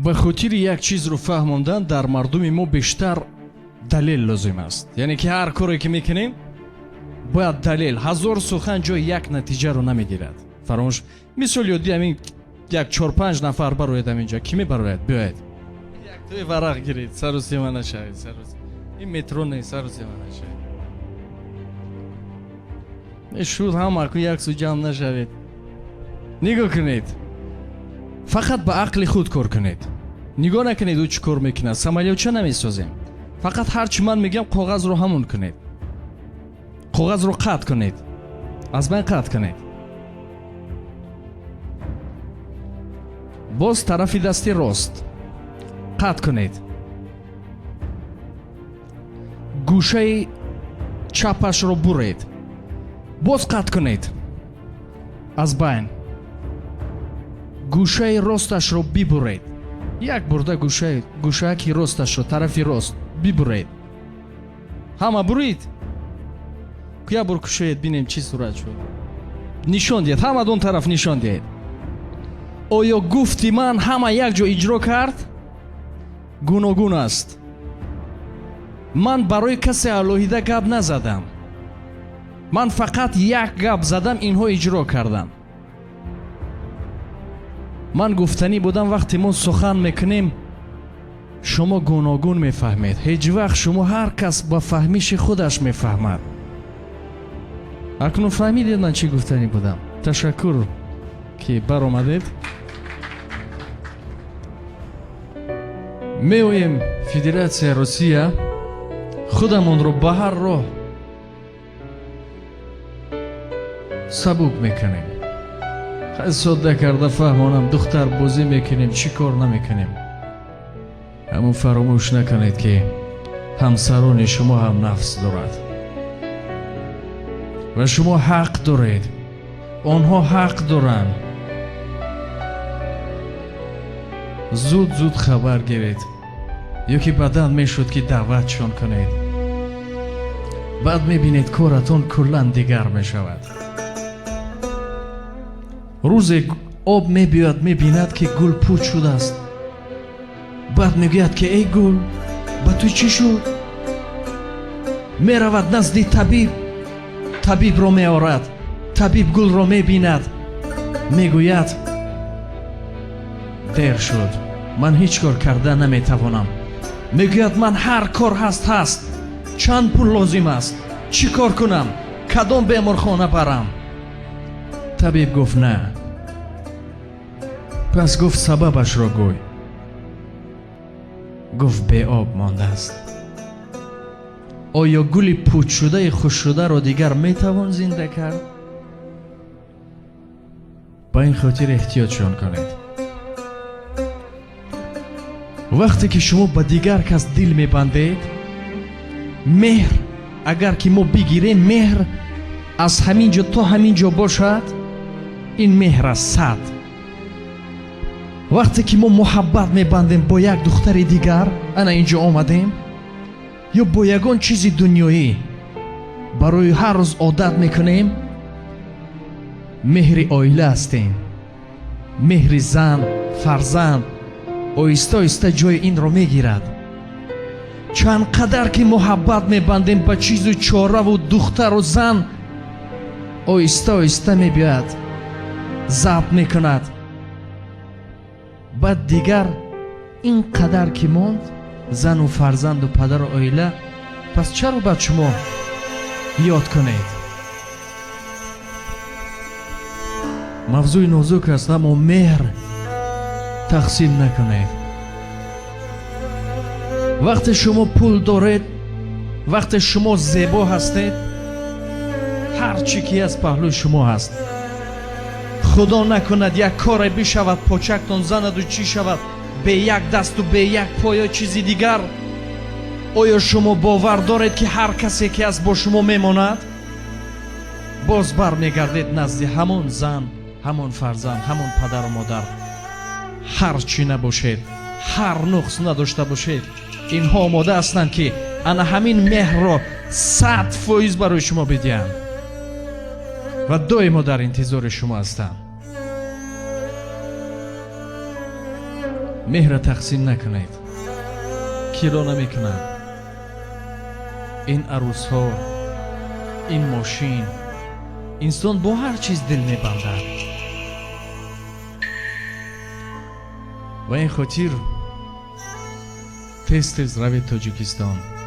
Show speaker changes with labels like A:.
A: به خاطر یک چیز رو فهموندن در مردم ما بیشتر دلیل لازم است. یعنی که هر کاری که میکنیم باید دلیل. هزار سخن جای یک نتیجه رو نمیگیرد. فراموش مثال یادی همین یک 4-5 نفر بروید اینجا کی میبروید؟ بیاید یک توی ورق گیرید، سر و سیما نشوید، سر و این مترو نه، سر و سیما نشوید، شود همه که یک سو جمع نشوید. نگاه کنید، فقط با عقل خود کار کنید. نگاه نکنید او چی کار میکنه. سمالیوچه نمیسازیم. فقط هرچی من میگم کاغذ رو همون کنید. کاغذ رو قطع کنید، از من قطع کنید. باز طرف دستی راست قطع کنید. گوشه چپش رو برید، باز قطع کنید از بین. گوشه راستش رو ببرید. یک برده گوشه که راستش رو طرفی راست ببرید. همه برید. یک بار کشید بینیم چی صورت شد. نشان دید، همه دون طرف نشان دید. آیا گفتی من همه یک جا اجرا کرد؟ گوناگون است. من برای کسی الوهیده گپ نزدم. من فقط یک گپ زدم، اینها اجرا کردن. من گفتنی بودم وقتی ما سخن میکنیم شما گوناگون میفهمید. هیچ وقت شما هر کس با فهمیش خودش میفهمد. اکنون فهمیدید من چی گفتنی بودم. تشکر که بر آمدید. میویم فدراسیا روسیه خودمون رو به هر راه سبوک میکنیم. خیلی ساده کرده فهمانم دختر بازی میکنیم، چی کار نمیکنیم. همون فراموش نکنید که همسران شما هم نفس دارد و شما حق دارید، آنها حق دارن. زود خبر گیرید. یکی بدن میشد که دعوتشون کنید، بعد میبینید کارتون کلن دیگر میشود. روز آب میبیاد میبیند که گل پوچ شده است، بعد میگوید که ای گل با تو چی شد؟ میرود نزد طبیب را میآورد. طبیب گل را میبیند، میگوید دیر شد، من هیچ کار کرده نمیتوانم. میگوید من هر کار هست. چند پول لازم است؟ چی کار کنم؟ کدام بیمارخانه برم؟ طبیب گفت نه. پس گفت سببش را گوی. گفت به آب مانده است. آیا گل پوچ شده خوش شده را دیگر میتوان زنده کرد؟ با این خاطر احتیاطشان کنید. وقتی که شما با دیگر کس دل میبندید، مهر اگر که ما بگیریم، مهر از همین جا تا همین جا باشد، این مهر از 100. وقتی که ما محبت میبندیم با یک دختر دیگر، انا اینجا آمدیم، یا با یگان چیز دنیایی برای هر روز عادت میکنیم، مهر عائله هستیم، مهر زن، فرزند آیسته آیسته جای این رو میگیرد. چند قدر که محبت میبندیم با چیز و چاره و دختر و زن، آیسته آیسته میبیاد ضبط میکند. بعد دیگر این قدر که ماند، زن و فرزند و پدر و عائله، پس چرا باید شما یاد کنید؟ موضوع نازک است، اما مهر تقسیم نکنید. وقتی شما پول دارید، وقتی شما زیبا هستید، هر چی که از پهلوی شما هست. خدا نکند یک کار بشود پاچکتان زند و چی شود به یک دست و به یک پای یا چیزی دیگر. آیا شما باور دارید که هر کسی که از با شما میماند باز بر میگردید نزد همون زن، همون فرزند، همون پدر و مادر؟ هر چی نباشید، هر نقص نداشته باشید، اینها آماده هستند که انا همین مهر را 100% برای شما بدیم و دائما در انتظار شما هستند. مهر تقسیم نکنید. کیلو نمیکنند. این عروس ها، این ماشین، انسان با هر چیز دل میبندد و این خاطر تیز تیز روید تاجیکستان.